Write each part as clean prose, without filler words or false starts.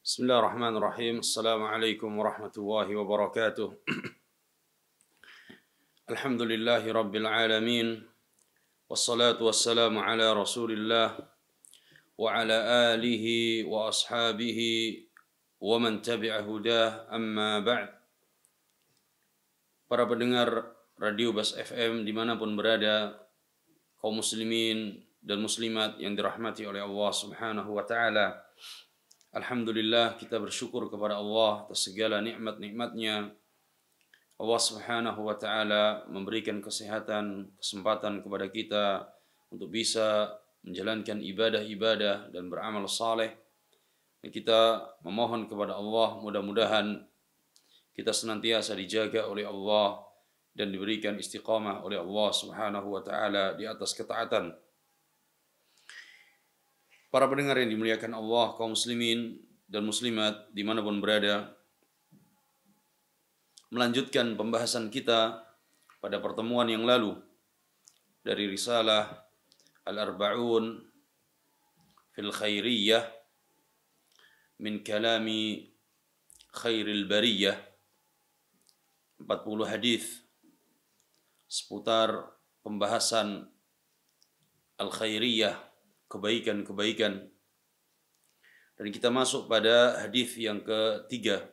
Bismillahirrahmanirrahim. Assalamualaikum warahmatullahi wabarakatuh. Alhamdulillahi rabbil alamin. Wassalatu wassalamu ala rasulillah wa ala alihi wa ashabihi wa man tabi'a hudah, amma ba'd. Para pendengar Radio Bas FM dimanapun berada, kaum muslimin dan muslimat yang dirahmati oleh Allah subhanahu wa ta'ala, alhamdulillah, kita bersyukur kepada Allah atas segala nikmat-nikmatnya. Allah subhanahu wa ta'ala memberikan kesehatan, kesempatan kepada kita untuk bisa menjalankan ibadah-ibadah dan beramal saleh. Dan kita memohon kepada Allah, mudah-mudahan kita senantiasa dijaga oleh Allah dan diberikan istiqamah oleh Allah subhanahu wa ta'ala di atas ketaatan. Para pendengar yang dimuliakan Allah, kaum muslimin dan muslimat dimanapun berada, melanjutkan pembahasan kita pada pertemuan yang lalu dari risalah Al-Arba'un fil Khairiyah min kalami khairil bariyah, 40 hadis seputar pembahasan Al-Khairiyah, kebaikan-kebaikan. Dan kita masuk pada hadis yang ketiga,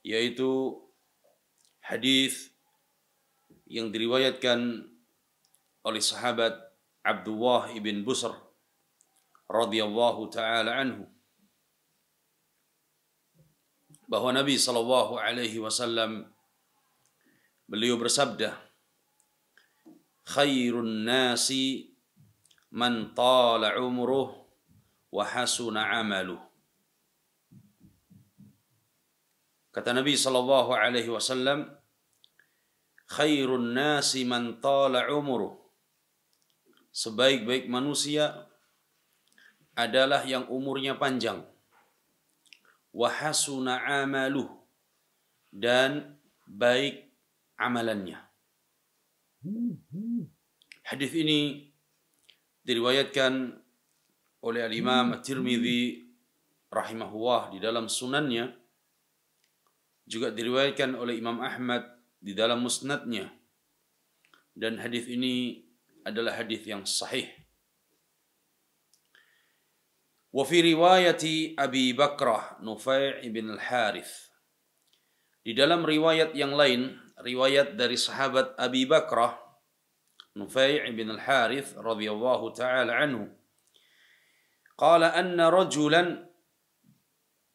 yaitu hadis yang diriwayatkan oleh sahabat Abdullah ibn Busr radhiyallahu taala anhu, bahwa Nabi sallallahu alaihi wasallam beliau bersabda, khairun nasi man tala umruh wa hasuna amaluh. Kata Nabi sallallahu alaihi wasallam, khairun nasi man tala umruh, sebaik-baik manusia adalah yang umurnya panjang, wa hasuna amaluh, dan baik amalannya. Hadis ini diriwayatkan oleh Al-Imam At-Tirmidzi rahimahullah di dalam sunannya, juga diriwayatkan oleh Imam Ahmad di dalam musnadnya, dan hadis ini adalah hadis yang sahih. Wa fi riwayati Abi Bakrah Nufai' bin Al-Harith, di dalam riwayat yang lain, riwayat dari sahabat Abi Bakrah Nufai' bin Al-Harith radhiyallahu ta'ala anhu, qala anna rajulan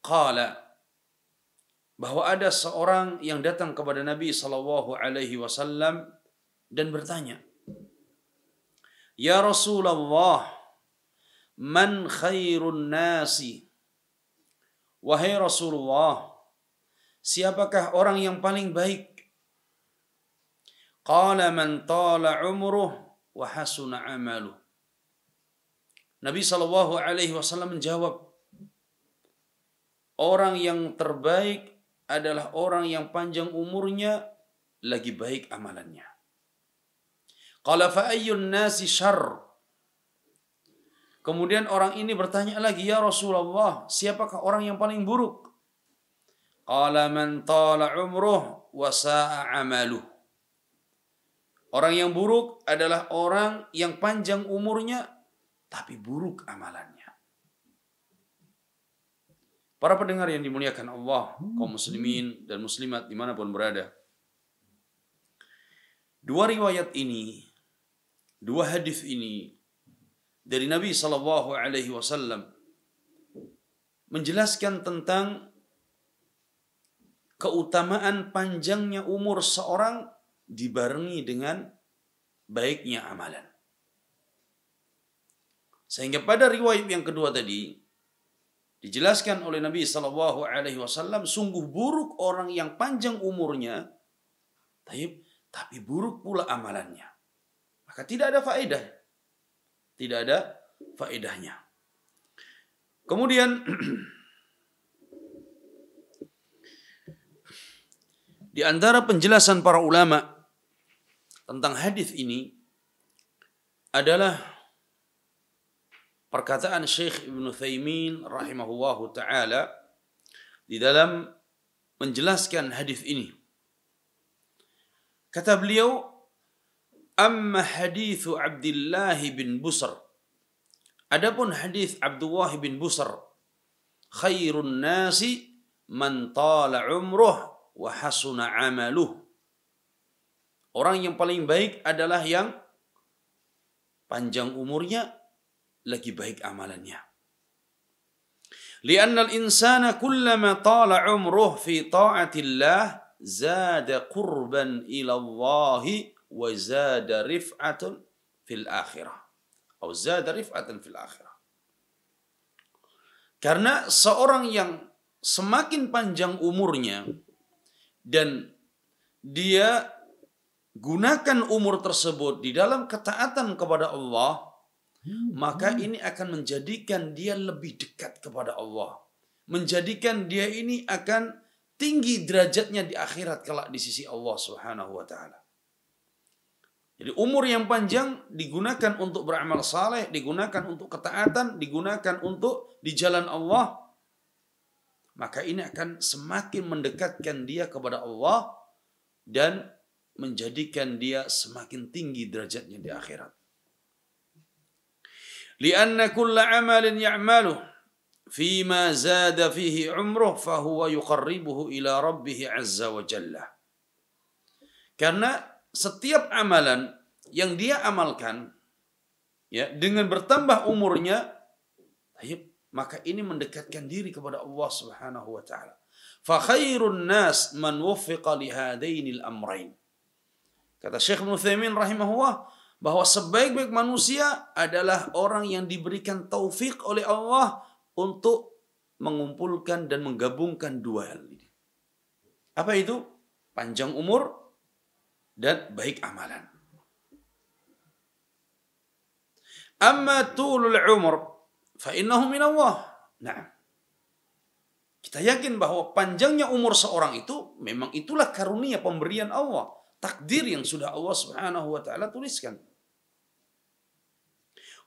qala, bahwa ada seorang yang datang kepada Nabi sallallahu alaihi wasallam dan bertanya, ya Rasulullah, man khairun nasi? Wahai Rasulullah, siapakah orang yang paling baik? Qala man tala umruh wa hasuna amaluh. Nabi sallallahu alaihi wasallam menjawab, orang yang terbaik adalah orang yang panjang umurnya lagi baik amalannya. Qala fa ayyun nasi syarr. Kemudian orang ini bertanya lagi, ya Rasulullah, siapakah orang yang paling buruk? Qala man tala umruh wa sa'a amaluh. Orang yang buruk adalah orang yang panjang umurnya tapi buruk amalannya. Para pendengar yang dimuliakan Allah, kaum muslimin dan muslimat dimanapun berada, dua riwayat ini, dua hadis ini dari Nabi sallallahu alaihi wasallam menjelaskan tentang keutamaan panjangnya umur seorang dibarengi dengan baiknya amalan. Sehingga pada riwayat yang kedua tadi dijelaskan oleh Nabi sallallahu alaihi wasallam, sungguh buruk orang yang panjang umurnya tapi buruk pula amalannya. Maka tidak ada faedah. Tidak ada faedahnya. Kemudian di antara penjelasan para ulama tentang hadis ini adalah perkataan Syekh Ibn Utsaimin rahimahullahu taala di dalam menjelaskan hadis ini. Kata beliau, "Amma hadithu Abdullah bin Busr." Adapun hadis Abdullah bin Busr, "Khairun nasi man tala umruh wa hasuna amaluh." Orang yang paling baik adalah yang panjang umurnya, lagi baik amalannya. Lianna al-insana kullama tala umruh fi ta'atillah zada qurban ila Allah wa zada rif'atan fil akhirah. Atau zada rif'atan fil akhirah. Karena seorang yang semakin panjang umurnya dan dia gunakan umur tersebut di dalam ketaatan kepada Allah, maka ini akan menjadikan dia lebih dekat kepada Allah. Menjadikan dia ini akan tinggi derajatnya di akhirat kelak di sisi Allah Subhanahu wa taala. Jadi umur yang panjang digunakan untuk beramal saleh, digunakan untuk ketaatan, digunakan untuk di jalan Allah, maka ini akan semakin mendekatkan dia kepada Allah dan menjadikan dia semakin tinggi derajatnya di akhirat. Lianna kulla amalin ya'maluh fima zada fihi umruh fahuwa yuqarribuhu ila rabbih azza wa jalla. Karena setiap amalan yang dia amalkan ya dengan bertambah umurnya, maka ini mendekatkan diri kepada Allah Subhanahu wa taala. Fa khairun nas man wuffiqa li hadainil amrayn. Kata Syekh Ibnu Utsaimin rahimahullah bahwa sebaik-baik manusia adalah orang yang diberikan taufik oleh Allah untuk mengumpulkan dan menggabungkan dua hal ini. Apa itu? Panjang umur dan baik amalan. Amma tulul umur fa innahu min Allah. Nah, kita yakin bahwa panjangnya umur seorang itu memang itulah karunia pemberian Allah, takdir yang sudah Allah Subhanahu wa taala tuliskan.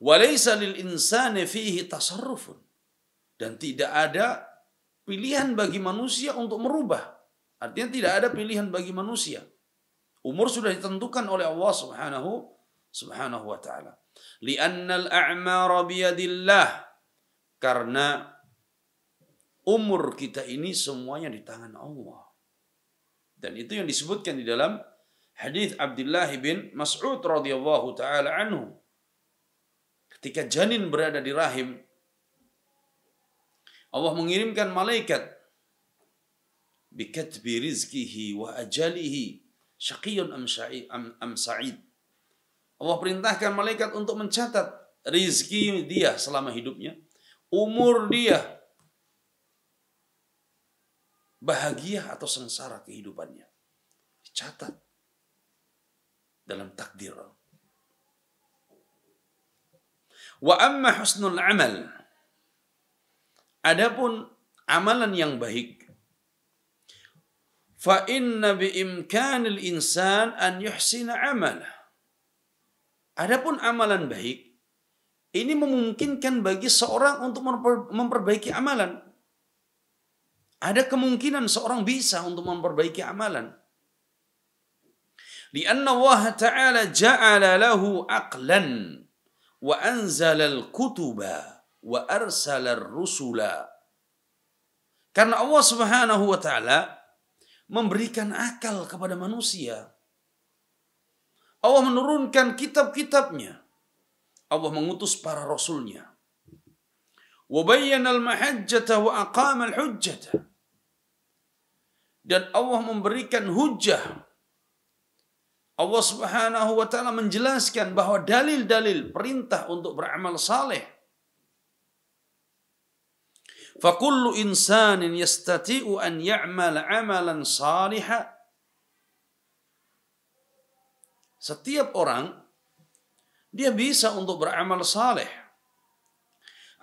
Wa laysa lil insani fihi tasarrufun. Dan tidak ada pilihan bagi manusia untuk merubah. Artinya tidak ada pilihan bagi manusia. Umur sudah ditentukan oleh Allah Subhanahu wa taala. Li'annal a'mara biyadillah. Karena umur kita ini semuanya di tangan Allah. Dan itu yang disebutkan di dalam hadis Abdullah bin Mas'ud radhiyallahu taala anhu. Ketika janin berada di rahim, Allah mengirimkan malaikat bikatbi rizkihi wa ajalihi syaqiyun am sa'id. Allah perintahkan malaikat untuk mencatat rizki dia selama hidupnya, umur dia, bahagia atau sengsara kehidupannya. Dicatat dalam takdir. Wa amma husnul amal. Adapun amalan yang baik, fa inna bi imkanil insan an yuhsina amalah. Adapun amalan baik ini memungkinkan bagi seorang untuk memperbaiki amalan. Ada kemungkinan seorang bisa untuk memperbaiki amalan. Lianna Allah Ta'ala ja'ala lahu aqlan wa anzala al-kutuba wa arsala ar-rusula. Karena Allah Subhanahu wa taala memberikan akal kepada manusia. Allah menurunkan kitab-kitabnya. Allah mengutus para rasulnya. Wa bayyana al-mahajjata wa aqama al-hujjata. Dan Allah memberikan hujjah. Allah Subhanahu wa taala menjelaskan bahwa dalil-dalil perintah untuk beramal saleh. Fa kullu insanin yastati'u an ya'mal 'amalan salihan. Setiap orang dia bisa untuk beramal saleh.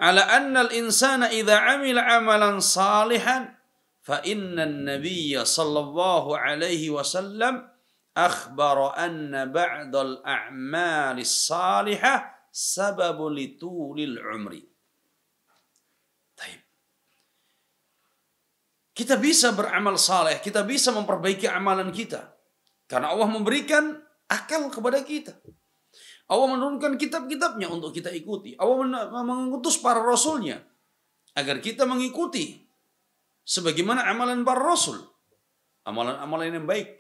Ala anna al-insana idza 'amila 'amalan salihan fa inna an-nabiyya sallallahu alaihi wasallam akhbara anna ba'dal a'malis salihah sababun litulil umri. Taib. Kita bisa beramal saleh, kita bisa memperbaiki amalan kita. Karena Allah memberikan akal kepada kita. Allah menurunkan kitab-kitabnya untuk kita ikuti. Allah mengutus para rasulnya agar kita mengikuti sebagaimana amalan para rasul. Amalan-amalan yang baik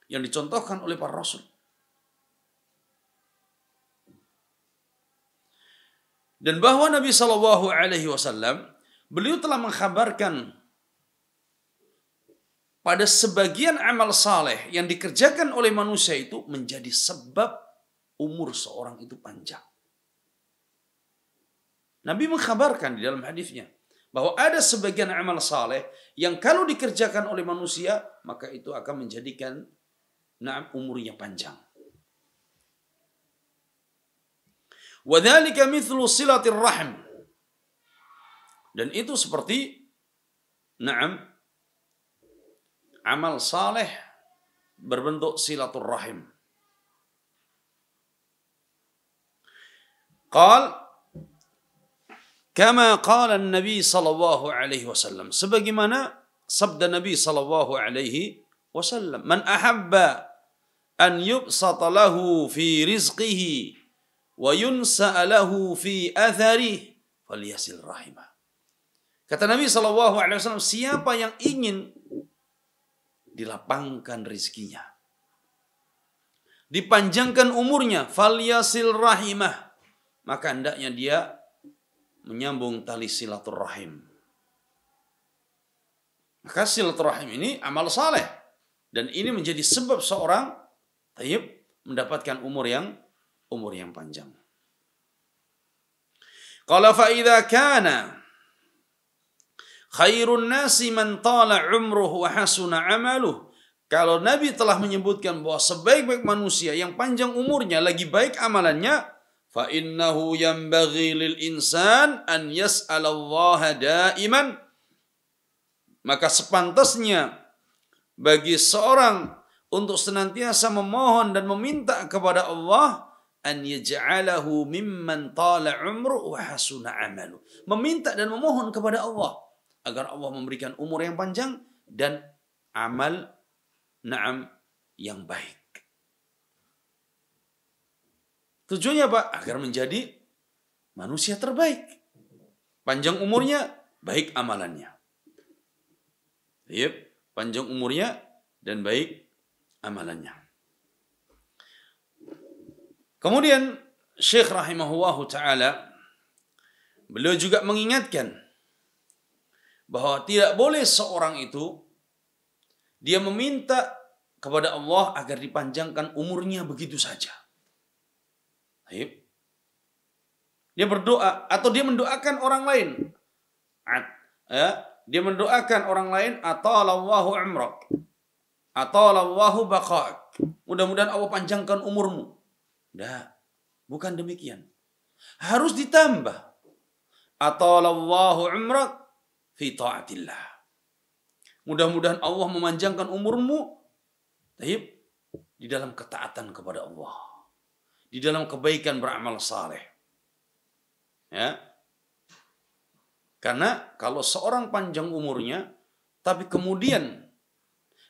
yang dicontohkan oleh para rasul. Dan bahwa Nabi Shallallahu Alaihi Wasallam beliau telah mengkhabarkan pada sebagian amal saleh yang dikerjakan oleh manusia itu menjadi sebab umur seorang itu panjang. Nabi mengkhabarkan di dalam hadisnya bahwa ada sebagian amal saleh yang kalau dikerjakan oleh manusia maka itu akan menjadikan umurnya panjang. Wadzalika mithlu silatir rahim. Dan itu seperti amal saleh berbentuk silaturrahim. Qal kama qala an-nabi sallallahu alaihi wasallam, sebagaimana sabda Nabi sallallahu alaihi wasallam, man ahabba an yubsata lahu fi rizqihi wa yunsa lahu fi atharihi falyasil rahimah. Kata Nabi sallallahu alaihi wasallam, siapa yang ingin dilapangkan rizkinya, dipanjangkan umurnya, falyasil rahimah, maka hendaknya dia menyambung tali silaturrahim. Maka silaturrahim ini amal saleh dan ini menjadi sebab seorang mendapatkan umur yang panjang. Qala fa idza kana khairun nasi man tala umruhu wa hasuna amaluh. Kalau Nabi telah menyebutkan bahwa sebaik-baik manusia yang panjang umurnya lagi baik amalannya, fa innahu yanbaghi lil insan an yas'ala Allah daiman. Maka sepantasnya bagi seorang untuk senantiasa memohon dan meminta kepada Allah an yaj'alahu mimman tala umruhu wa hasuna amaluh. Meminta dan memohon kepada Allah agar Allah memberikan umur yang panjang dan amal yang baik. Tujuannya apa? Agar menjadi manusia terbaik. Panjang umurnya, baik amalannya. Panjang umurnya dan baik amalannya. Kemudian Syekh rahimahullahu ta'ala beliau juga mengingatkan bahwa tidak boleh seorang itu dia meminta kepada Allah agar dipanjangkan umurnya begitu saja. Dia berdoa atau dia mendoakan orang lain. Dia mendoakan orang lain, atalallahu umrak, atalallahu baqa'ak. Mudah-mudahan Allah panjangkan umurmu. Tidak, bukan demikian. Harus ditambah. Atalallahu umrak fi ta'atillah. Mudah-mudahan Allah memanjangkan umurmu di dalam ketaatan kepada Allah, di dalam kebaikan beramal saleh. Ya. Karena kalau seorang panjang umurnya tapi kemudian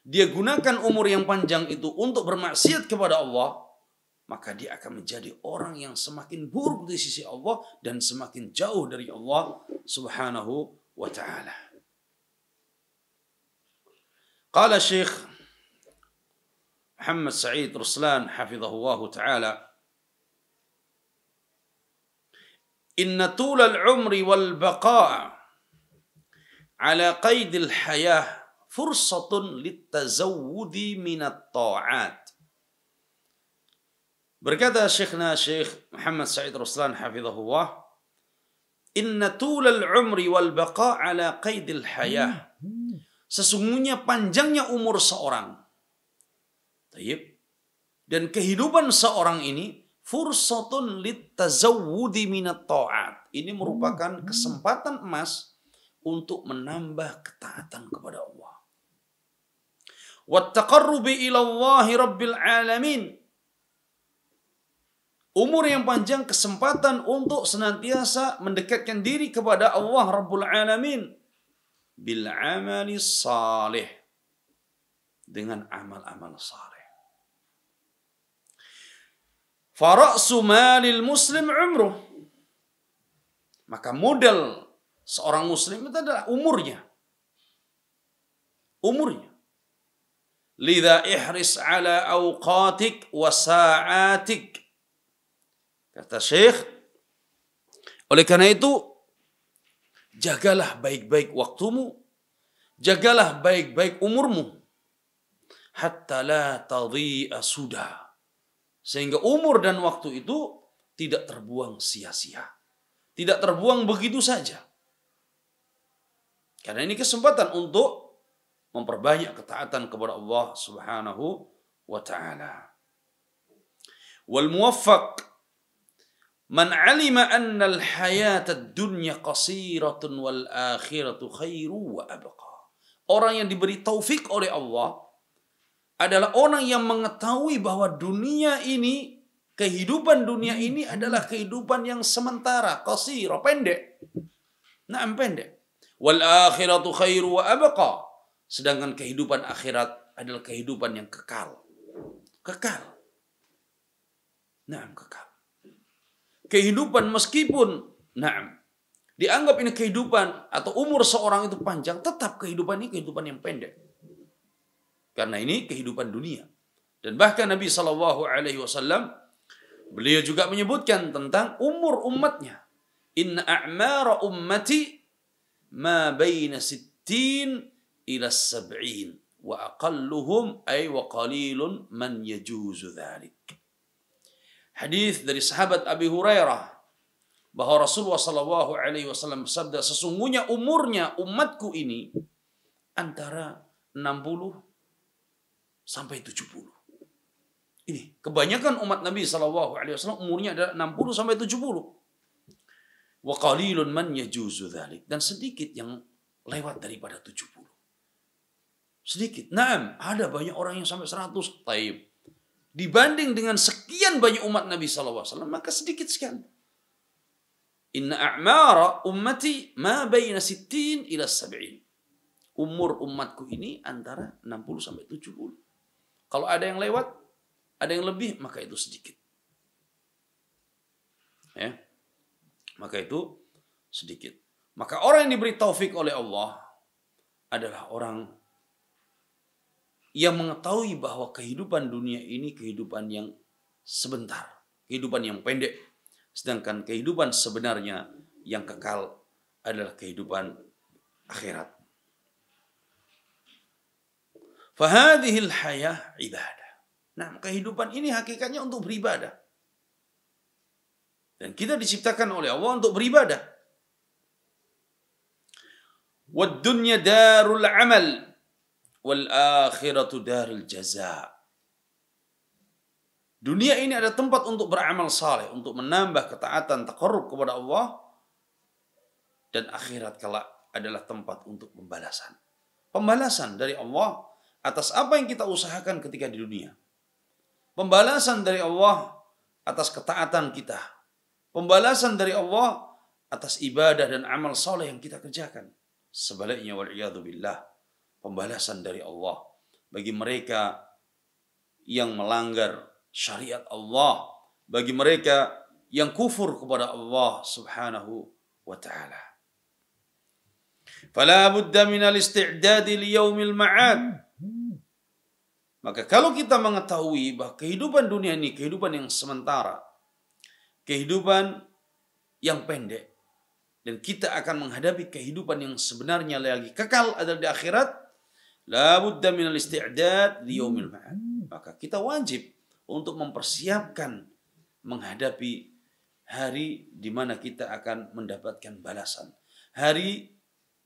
dia gunakan umur yang panjang itu untuk bermaksiat kepada Allah, maka dia akan menjadi orang yang semakin buruk di sisi Allah dan semakin jauh dari Allah Subhanahu wa ta'ala. Qala Syekh Muhammad Sa'id Ruslan hafizahullah ta'ala, inna tulal umri wal baqa'a ala qaidil hayah fursatun litazawwudi minat ta'at. Berkata Syekhna Syekh Muhammad Sa'id Ruslan hafizahullah, inna tulal umri wal baqa' ala qaidil hayah. Sesungguhnya panjangnya umur seorang dan kehidupan seorang ini fursatun litazawwudi minat ta'at. Ini merupakan kesempatan emas untuk menambah ketaatan kepada Allah. Wattaqarrubi ila Allah rabbil alamin. Umur yang panjang kesempatan untuk senantiasa mendekatkan diri kepada Allah Rabbul Alamin bil amali salih, dengan amal-amal saleh. Fara'su malil muslim umruh. Maka modal seorang muslim itu adalah umurnya. Umurnya. Lidha ihris ala awqatik wa sa'atik. Kata Syekh, oleh karena itu, jagalah baik-baik waktumu, jagalah baik-baik umurmu, hatta la tadhi'a sudah, sehingga umur dan waktu itu tidak terbuang sia-sia, tidak terbuang begitu saja. Karena ini kesempatan untuk memperbanyak ketaatan kepada Allah Subhanahu wa ta'ala. Wal muwaffaq man alima anna al-hayata ad-dunya qasiratun wal akhiratu khairu wa abqa. Orang yang diberi taufik oleh Allah adalah orang yang mengetahui bahwa dunia ini, kehidupan dunia ini adalah kehidupan yang sementara, qasira, pendek. Naam, pendek. Wal akhiratu khairu wa abqa. Sedangkan kehidupan akhirat adalah kehidupan yang kekal. Kekal. Naam, kekal. Kehidupan meskipun dianggap ini kehidupan atau umur seorang itu panjang, tetap kehidupan ini kehidupan yang pendek. Karena ini kehidupan dunia. Dan bahkan Nabi SAW, beliau juga menyebutkan tentang umur umatnya. Inna a'mara ummati ma baina sittin ila sab'in wa aqalluhum ay wa qalilun man yajuzu dhalik. Hadis dari sahabat Abi Hurairah bahwa Rasulullah SAW bersabda, sesungguhnya umurnya umatku ini antara 60 sampai 70. Ini kebanyakan umat Nabi SAW umurnya adalah 60 sampai 70. Wa qalilun man yajuzu dzalik, dan sedikit yang lewat daripada 70. Sedikit. Naam, ada banyak orang yang sampai 100. Taib. Dibanding dengan sekian banyak umat Nabi SAW, maka sedikit sekali. Inna a'mara ummati ma baina sittin ila sab'in. Umur umatku ini antara 60 sampai 70. Kalau ada yang lewat, ada yang lebih, maka itu sedikit. Ya. Maka itu sedikit. Maka orang yang diberi taufik oleh Allah adalah orang yang mengetahui bahwa kehidupan dunia ini kehidupan yang sebentar, kehidupan yang pendek, sedangkan kehidupan sebenarnya yang kekal adalah kehidupan akhirat. Fahadhil hayah ibadah. Nah, kehidupan ini hakikatnya untuk beribadah. Dan kita diciptakan oleh Allah untuk beribadah. Wad dunya darul amal wal akhiratu darul jaza. Dunia ini ada tempat untuk beramal saleh, untuk menambah ketaatan, taqarrub kepada Allah, dan akhirat kelak adalah tempat untuk pembalasan. Pembalasan dari Allah atas apa yang kita usahakan ketika di dunia. Pembalasan dari Allah atas ketaatan kita. Pembalasan dari Allah atas ibadah dan amal saleh yang kita kerjakan. Sebaliknya, wal'iyadu billah, pembalasan dari Allah bagi mereka yang melanggar syariat Allah, bagi mereka yang kufur kepada Allah Subhanahu wa ta'ala. Fala budda minal isti'dadi liyaumil ma'ad. Maka kalau kita mengetahui bahwa kehidupan dunia ini kehidupan yang sementara, kehidupan yang pendek, dan kita akan menghadapi kehidupan yang sebenarnya lagi kekal adalah di akhirat, la budda minal isti'dad liyaumil ma'ad. Maka kita wajib untuk mempersiapkan menghadapi hari di mana kita akan mendapatkan balasan. Hari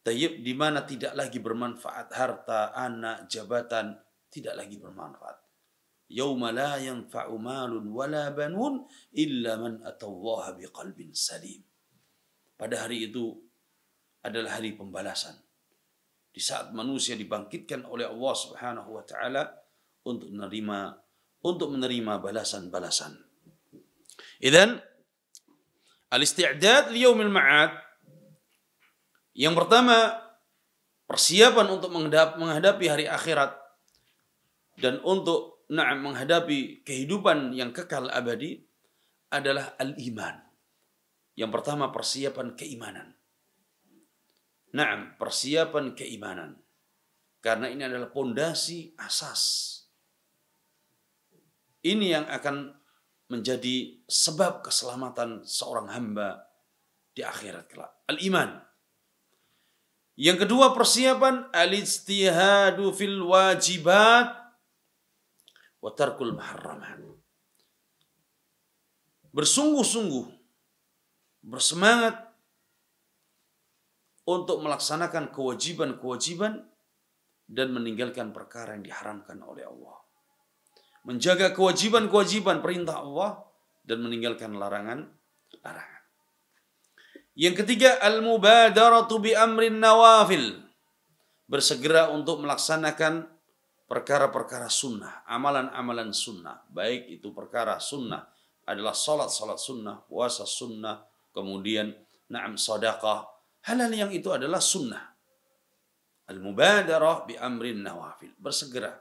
tayyib di mana tidak lagi bermanfaat harta, anak, jabatan, tidak lagi bermanfaat. Yauma la yanfa'u malun wala banun illa man atallaha biqalbin salim. Pada hari itu adalah hari pembalasan. Di saat manusia dibangkitkan oleh Allah Subhanahu wa taala untuk menerima balasan-balasan. Idzan al-isti'dad li yaumil ma'ad, yang pertama persiapan untuk menghadapi hari akhirat dan untuk menghadapi kehidupan yang kekal abadi adalah al-iman. Yang pertama persiapan keimanan. Persiapan keimanan. Karena ini adalah pondasi asas. Ini yang akan menjadi sebab keselamatan seorang hamba di akhirat kelak. Al-iman. Yang kedua persiapan al-ijtihadu fil wajibat wa tarkul muharramat. Bersungguh-sungguh, bersemangat untuk melaksanakan kewajiban-kewajiban dan meninggalkan perkara yang diharamkan oleh Allah. Menjaga kewajiban-kewajiban perintah Allah dan meninggalkan larangan-larangan. Yang ketiga, al-mubadaratu bi amrin nawafil. Bersegera untuk melaksanakan perkara-perkara sunnah, amalan-amalan sunnah. Baik itu perkara sunnah adalah salat sunnah, puasa sunnah, kemudian sedekah. Hal-hal yang itu adalah sunnah. Al-mubadarah bi amrin nawafil. Bersegera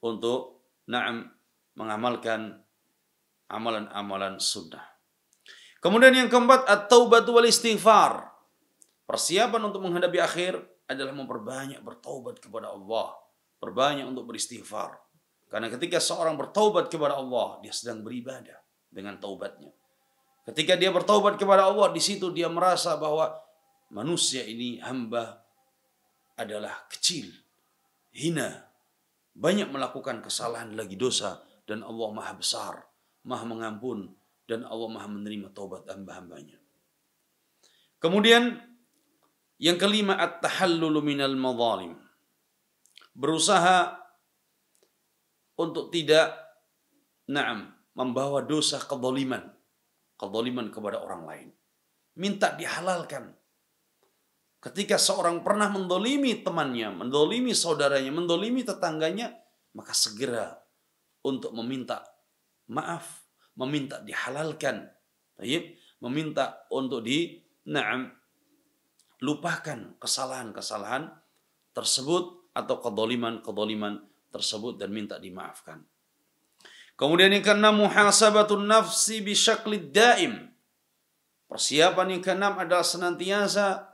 untuk mengamalkan amalan-amalan sunnah. Kemudian yang keempat, at-taubatu wal istighfar. Persiapan untuk menghadapi akhir adalah memperbanyak bertaubat kepada Allah. Perbanyak untuk beristighfar. Karena ketika seorang bertaubat kepada Allah, dia sedang beribadah dengan taubatnya. Ketika dia bertaubat kepada Allah, di situ dia merasa bahwa manusia ini, hamba, adalah kecil, hina, banyak melakukan kesalahan lagi dosa, dan Allah Maha Besar, Maha Mengampun, dan Allah Maha menerima taubat hamba-hambanya. Kemudian yang kelima, at-tahallulu minal madzalim. Berusaha untuk tidak membawa dosa kedzaliman kepada orang lain. Minta dihalalkan. Ketika seorang pernah mendolimi temannya, mendolimi saudaranya, mendolimi tetangganya, maka segera untuk meminta maaf, meminta dihalalkan, meminta untuk lupakan kesalahan-kesalahan tersebut atau kedzaliman tersebut dan minta dimaafkan. Kemudian yang keenam, muhasabatun nafsi bisyaklid daim. Persiapan yang keenam adalah senantiasa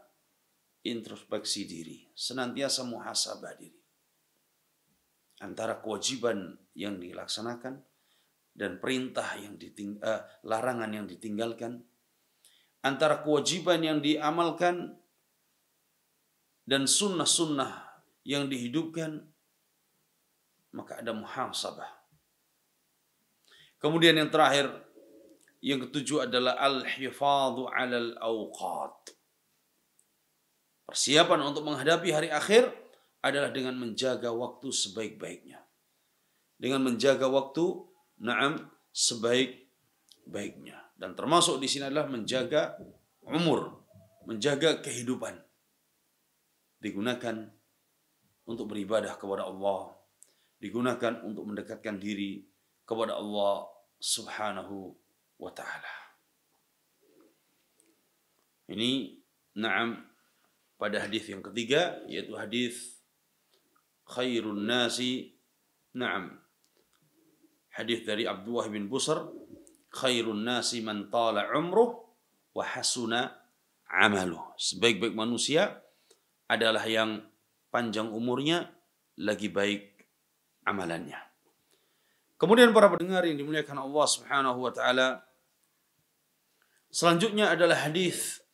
introspeksi diri, senantiasa muhasabah diri. Antara kewajiban yang dilaksanakan dan perintah larangan yang ditinggalkan, antara kewajiban yang diamalkan dan sunnah-sunnah yang dihidupkan, maka ada muhasabah. Kemudian yang terakhir, yang ketujuh adalah al-hifadhu 'alal awqat. Persiapan untuk menghadapi hari akhir adalah dengan menjaga waktu sebaik-baiknya. Dengan menjaga waktu sebaik-baiknya. Dan termasuk di sini adalah menjaga umur, menjaga kehidupan. Digunakan untuk beribadah kepada Allah, digunakan untuk mendekatkan diri kepada Allah Subhanahu wa ta'ala. Ini pada hadis yang ketiga, yaitu hadis khairun nasi, hadis dari Abdullah bin Busr, khairun nasi man tala umruh wa hasuna amaluh. Sebaik-baik manusia adalah yang panjang umurnya, lagi baik amalannya. Kemudian para pendengar yang dimuliakan Allah Subhanahu wa taala, selanjutnya adalah hadis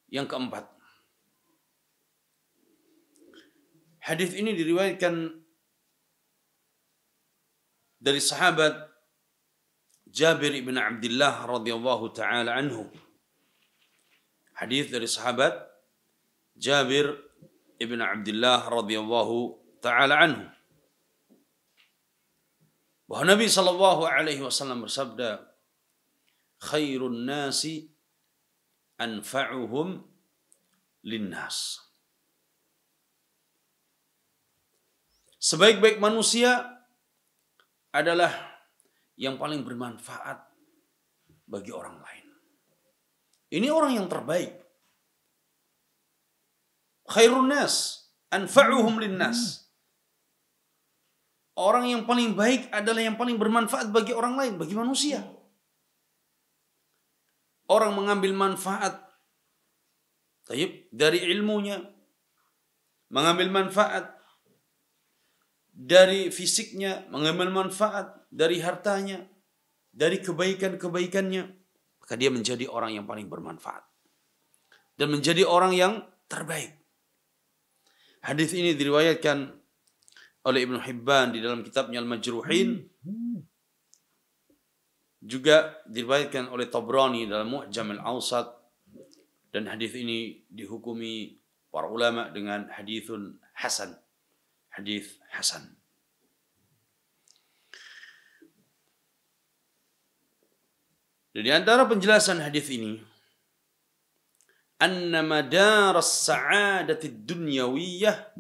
yang keempat. Hadis ini diriwayatkan dari sahabat Jabir ibn Abdullah radhiyallahu taala anhu. Hadis dari sahabat Jabir ibn Abdullah radhiyallahu taala anhu, bahwa Nabi sallallahu alaihi wasallam bersabda, khairun nasi anfa'uhum linnas. Sebaik-baik manusia adalah yang paling bermanfaat bagi orang lain. Ini orang yang terbaik. Khairun nas anfa'uhum linnas. Orang yang paling baik adalah yang paling bermanfaat bagi orang lain, bagi manusia. Orang mengambil manfaat dari ilmunya, mengambil manfaat dari fisiknya, mengambil manfaat dari hartanya, dari kebaikan-kebaikannya, maka dia menjadi orang yang paling bermanfaat dan menjadi orang yang terbaik. Hadis ini diriwayatkan oleh Ibnu Hibban di dalam kitabnya Al-Majruhin, juga diriwayatkan oleh Tabrani dalam Mu'jam Al-Awsat, dan hadis ini dihukumi para ulama dengan hadithun hasan, hadis hasan. Di antara penjelasan hadis ini, anna madar as-sa'adati ad-dunyawiyah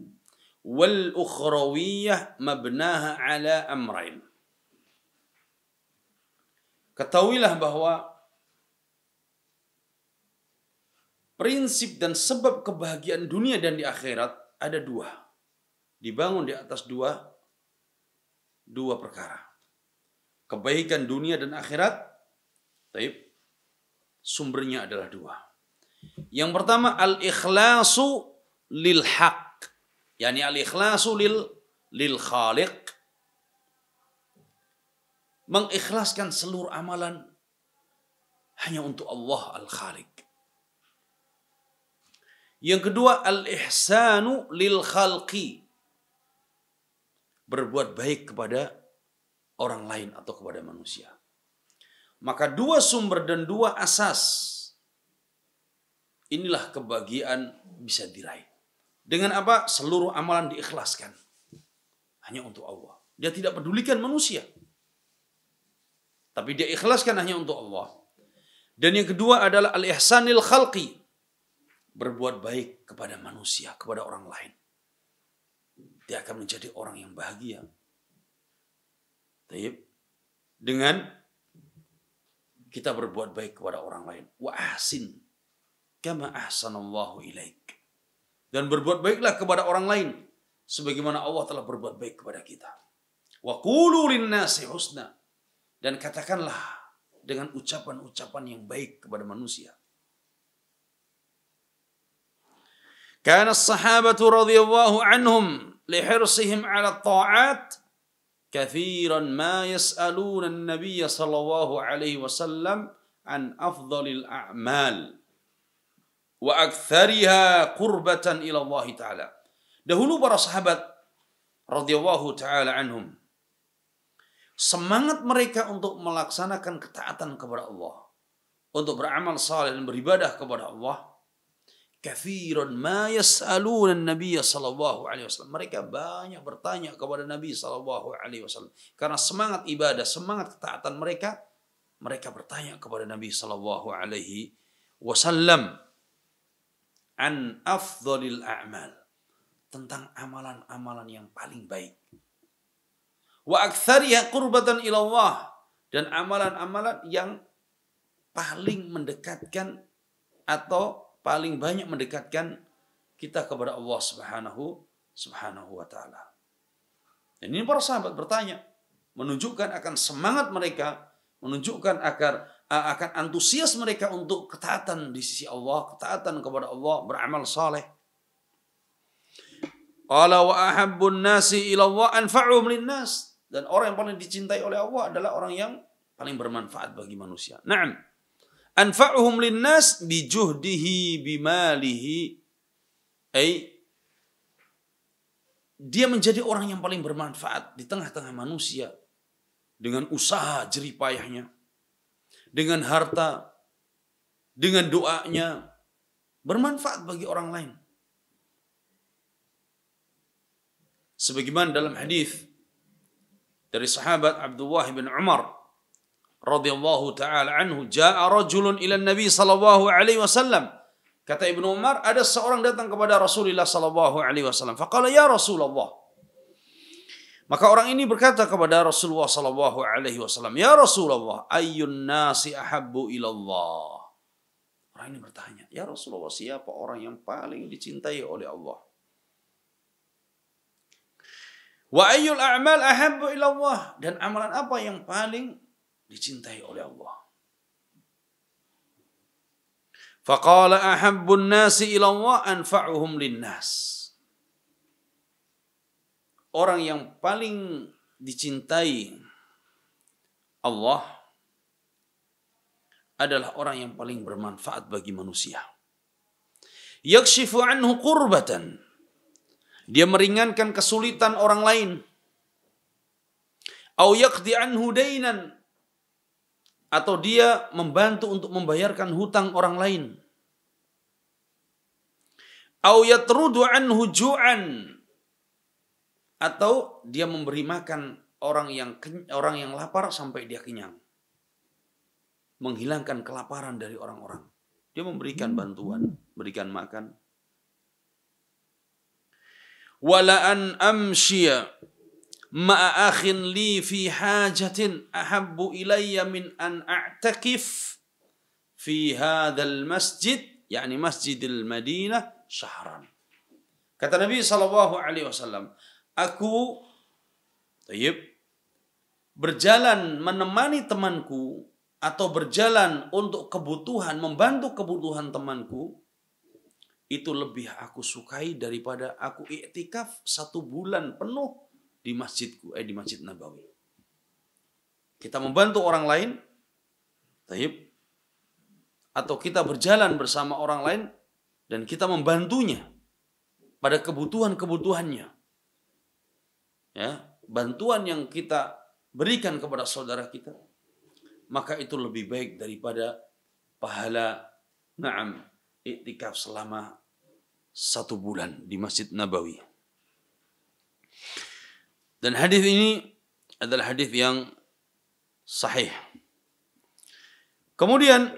wal ukhrawiyah mabnaha ala amrain. Ketahuilah bahwa prinsip dan sebab kebahagiaan dunia dan di akhirat ada dua. Dibangun di atas dua perkara. Kebaikan dunia dan akhirat, sumbernya adalah dua. Yang pertama, al-ikhlasu lil haq. Yani al-ikhlasu lil khaliq. Mengikhlaskan seluruh amalan hanya untuk Allah al-Khaliq. Yang kedua, al-ihsanu lil khalqi. Berbuat baik kepada orang lain atau kepada manusia. Maka dua sumber dan dua asas, inilah kebahagiaan bisa diraih. Dengan apa? Seluruh amalan diikhlaskan hanya untuk Allah. Dia tidak pedulikan manusia, tapi dia ikhlaskan hanya untuk Allah. Dan yang kedua adalah al-ihsanil khalqi. Berbuat baik kepada manusia, kepada orang lain. Dia akan menjadi orang yang bahagia. Dengan kita berbuat baik kepada orang lain. Wa ahsin kama ahsanallahu ilaik. Dan berbuat baiklah kepada orang lain sebagaimana Allah telah berbuat baik kepada kita. Wa qulu linnasi husna. Dan katakanlah dengan ucapan-ucapan yang baik kepada manusia. Kana as-sahabatu radhiyallahu anhum lihirsihim 'ala at-ta'at kathiran ma yas'aluna an-nabiy sallallahu alaihi wasallam an afdhalil a'mal wa aktsariha qurbatan ila Allah taala. Dahulu para sahabat radhiyallahu taala anhum, semangat mereka untuk melaksanakan ketaatan kepada Allah, untuk beramal saleh dan beribadah kepada Allah, kathiran ma yas'aluna an-nabiy sallallahu alaihi wasallam. Mereka banyak bertanya kepada Nabi sallallahu alaihi wasallam. Karena semangat ibadah, semangat ketaatan mereka bertanya kepada Nabi sallallahu alaihi wasallam an afdhalil a'mal, tentang amalan-amalan yang paling baik. Wa aktsariha qurbatan ila Allah, dan amalan-amalan yang paling mendekatkan atau paling banyak mendekatkan kita kepada Allah Subhanahu wa taala. Dan ini para sahabat bertanya, menunjukkan akan semangat mereka, menunjukkan akan antusias mereka untuk ketaatan di sisi Allah, ketaatan kepada Allah, beramal saleh. Qala wa ahabbun nasi ila Allah anfa'uhum linnas. Dan orang yang paling dicintai oleh Allah adalah orang yang paling bermanfaat bagi manusia. Naam. Anfa'uhum linnas bijuhdihi bimalihi. Dia menjadi orang yang paling bermanfaat di tengah-tengah manusia dengan usaha jerih payahnya, dengan harta, dengan doanya, bermanfaat bagi orang lain. Sebagaimana dalam hadis dari sahabat Abdullah bin Umar radhiyallahu taala anhu, jaa rajulun ila Nabi sallallahu alaihi wasallam. Kata Ibnu Umar, ada seorang datang kepada Rasulullah sallallahu alaihi wasallam. Faqala ya Rasulullah, Maka orang ini berkata kepada Rasulullah sallallahu alaihi wasallam, "Ya Rasulullah, ayyun nasi ahabbu ilallah?" Orang ini bertanya, "Ya Rasulullah, siapa orang yang paling dicintai oleh Allah?" "Wa ayyul a'mal ahabbu ilallah?" Dan amalan apa yang paling dicintai oleh Allah? Faqala ahabbun nasi ilallah anfa'uhum linnas. Orang yang paling dicintai Allah adalah orang yang paling bermanfaat bagi manusia. Yakshifu anhu qurbatan. Dia meringankan kesulitan orang lain. Au yaqdi anhu dainan. Atau dia membantu untuk membayarkan hutang orang lain. Au yatrudu anhu ju'an. Atau dia memberi makan orang yang lapar sampai dia kenyang. Menghilangkan kelaparan dari orang-orang. Dia memberikan bantuan, berikan makan. Wala an amshiya ma'a akhin li fi hajatin ahabbu ilayya min an a'takif fi hadzal masjid, yakni Masjidil Madinah syahran. Kata Nabi sallallahu alaihi wasallam, aku berjalan menemani temanku atau berjalan untuk kebutuhan, membantu kebutuhan temanku, itu lebih aku sukai daripada aku iktikaf 1 bulan penuh di masjidku, di Masjid Nabawi. Kita membantu orang lain, atau kita berjalan bersama orang lain dan kita membantunya pada kebutuhan-kebutuhannya. Ya, bantuan yang kita berikan kepada saudara kita, maka itu lebih baik daripada pahala iktikaf selama 1 bulan di Masjid Nabawi. Dan hadis ini adalah hadis yang sahih. Kemudian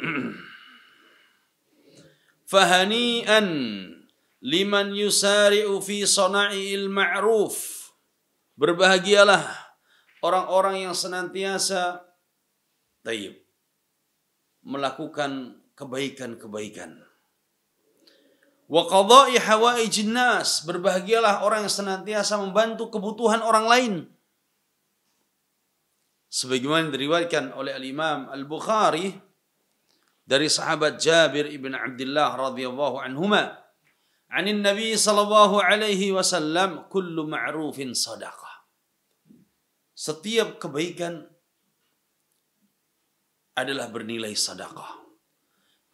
fahani'an liman yusari'u fi sana'il ma'ruf. Berbahagialah orang-orang yang senantiasa melakukan kebaikan-kebaikan. Wa qada'i hawaijin nas. Berbahagialah orang yang senantiasa membantu kebutuhan orang lain. Sebagaimana diriwayatkan oleh Al-Imam Al-Bukhari dari sahabat Jabir ibn Abdullah radhiyallahu anhuma, anin Nabi sallallahu alaihi wasallam, kullu ma'rufin sadaqah. Setiap kebaikan adalah bernilai sedekah.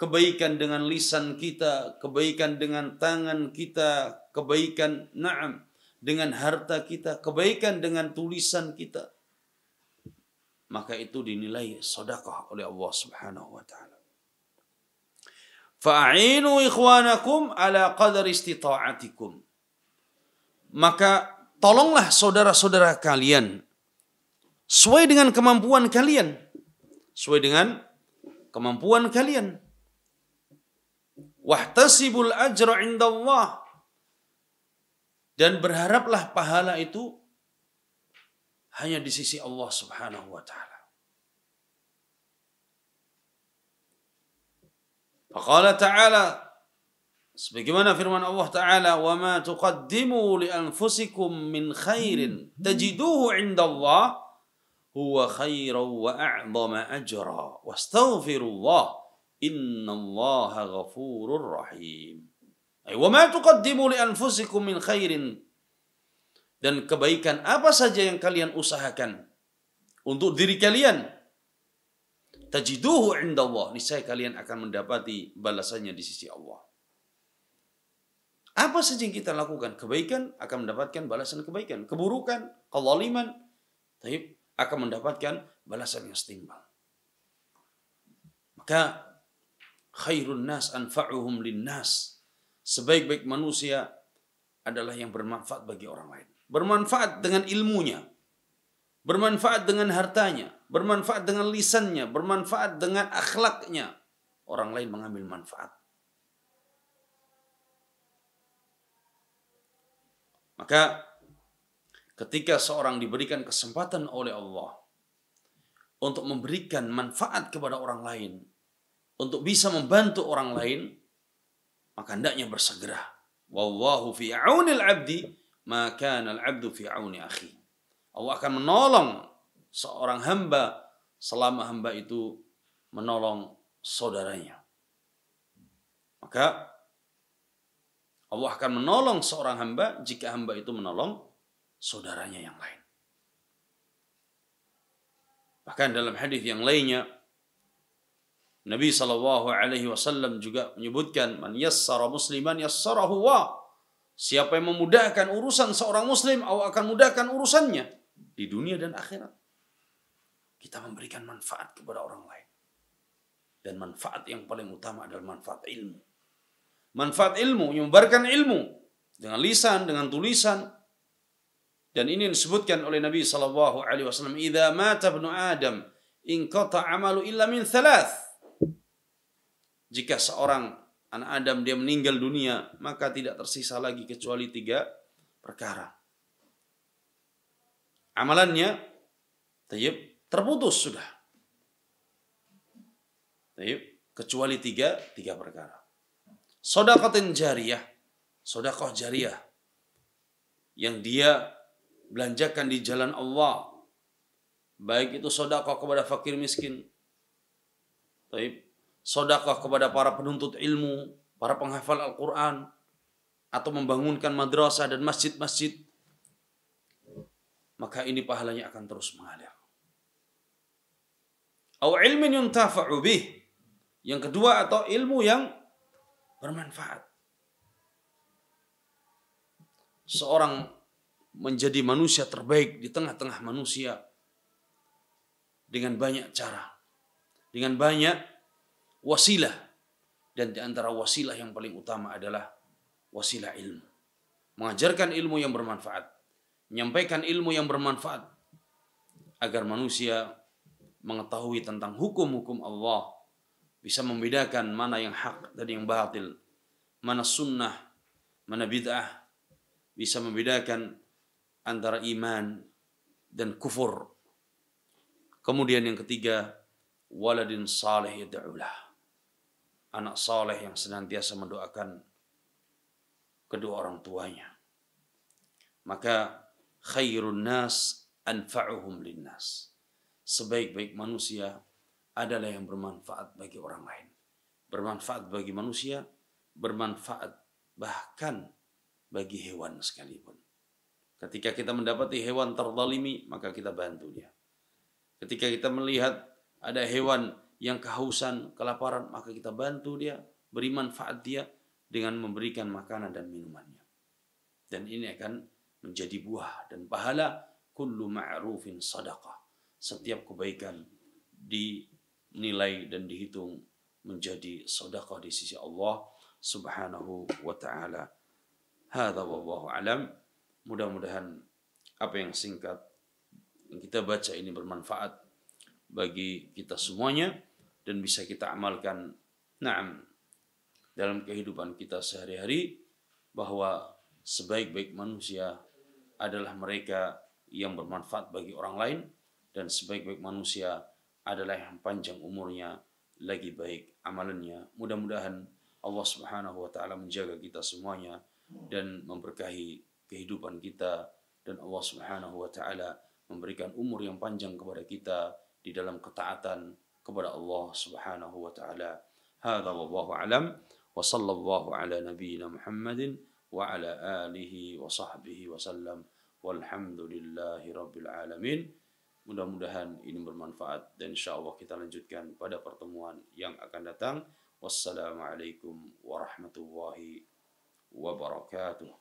Kebaikan dengan lisan kita, kebaikan dengan tangan kita, kebaikan dengan harta kita, kebaikan dengan tulisan kita. Maka itu dinilai sedekah oleh Allah Subhanahu wa taala. Fa'inu ikhwanakum ala qadar istita'atikum. Maka tolonglah saudara-saudara kalian sesuai dengan kemampuan kalian. Sesuai dengan kemampuan kalian. Wahtasibul ajra indallah. Dan berharaplah pahala itu hanya di sisi Allah Subhanahu wa taala. Faqala ta'ala, sebagaimana firman Allah taala, "Wa ma tuqaddimu li anfusikum min khairin tajiduhu indallah huwa khairan wa a'zama ajra wastaghfirullah innallaha ghafurur rahim." Wa ma tuqaddimu li anfusikum min khairin. Dan kebaikan apa saja yang kalian usahakan untuk diri kalian, tajiduhu indallah, niscaya kalian akan mendapati balasannya di sisi Allah. Apa saja yang kita lakukan, kebaikan akan mendapatkan balasan kebaikan. Keburukan, kezaliman, akan mendapatkan balasan yang setimpal. Maka khairun nas anfa'uhum linnas. Sebaik-baik manusia adalah yang bermanfaat bagi orang lain. Bermanfaat dengan ilmunya, bermanfaat dengan hartanya, bermanfaat dengan lisannya, bermanfaat dengan akhlaknya. Orang lain mengambil manfaat. Maka ketika seorang diberikan kesempatan oleh Allah untuk memberikan manfaat kepada orang lain, untuk bisa membantu orang lain, maka hendaknya bersegera. Wallahu fi aunil abdi ma kana al-abdu fi auni akhi. Allah akan menolong seorang hamba selama hamba itu menolong saudaranya. Maka Allah akan menolong seorang hamba jika hamba itu menolong saudaranya yang lain. Bahkan dalam hadis yang lainnya, Nabi SAW juga menyebutkan, man yassara musliman yassarahu wa. Siapa yang memudahkan urusan seorang muslim, Allah akan mudahkan urusannya di dunia dan akhirat. Kita memberikan manfaat kepada orang lain. Dan manfaat yang paling utama adalah manfaat ilmu. Manfaat ilmu, menyebarkan ilmu dengan lisan, dengan tulisan. Dan ini disebutkan oleh Nabi SAW, "Idza mata ibnu Adam, inqata 'amalu illa min thalath." Jika seorang anak Adam dia meninggal dunia, maka tidak tersisa lagi kecuali 3 perkara. Amalannya terputus sudah. Kecuali tiga perkara. Shadaqatin jariyah, sedekah jariyah yang dia belanjakan di jalan Allah, baik itu sedekah kepada fakir miskin, sedekah kepada para penuntut ilmu, para penghafal Al-Quran, atau membangunkan madrasah dan masjid-masjid, maka ini pahalanya akan terus mengalir. Au ilmin yuntafa'u bih, yang kedua, atau ilmu yang bermanfaat. Seorang menjadi manusia terbaik di tengah-tengah manusia dengan banyak cara, dengan banyak wasilah, dan di antara wasilah yang paling utama adalah wasilah ilmu. Mengajarkan ilmu yang bermanfaat, menyampaikan ilmu yang bermanfaat agar manusia mengetahui tentang hukum-hukum Allah, bisa membedakan mana yang hak dan yang batil, mana sunnah, mana bid'ah, bisa membedakan antara iman dan kufur. Kemudian yang ketiga, waladin saleh yad'ulah, anak saleh yang senantiasa mendoakan kedua orang tuanya. Maka khairun nas anfa'uhum linnas, sebaik-baik manusia adalah yang bermanfaat bagi orang lain, bermanfaat bagi manusia, bermanfaat bahkan bagi hewan sekalipun. Ketika kita mendapati hewan terzalimi, maka kita bantu dia. Ketika kita melihat ada hewan yang kehausan, kelaparan, maka kita bantu dia, beri manfaat dia dengan memberikan makanan dan minumannya. Dan ini akan menjadi buah dan pahala. Kullu ma'rufin sadaqah, setiap kebaikan dinilai dan dihitung menjadi sedekah di sisi Allah Subhanahu wa taala. Hadza wallahu alam. Mudah-mudahan apa yang singkat yang kita baca ini bermanfaat bagi kita semuanya dan bisa kita amalkan dalam kehidupan kita sehari-hari, bahwa sebaik-baik manusia adalah mereka yang bermanfaat bagi orang lain, dan sebaik-baik manusia adalah yang panjang umurnya, lagi baik amalannya. Mudah-mudahan Allah Subhanahu wa taala menjaga kita semuanya dan memberkahi kehidupan kita, dan Allah Subhanahu wa taala memberikan umur yang panjang kepada kita di dalam ketaatan kepada Allah Subhanahu wa taala. Hadza wallahu alam, wa sallallahu ala nabiyyina Muhammadin wa ala alihi wa sahbihi wa sallam, walhamdulillahi rabbil alamin. Mudah-mudahan ini bermanfaat dan insyaallah kita lanjutkan pada pertemuan yang akan datang. Wassalamualaikum warahmatullahi wabarakatuh.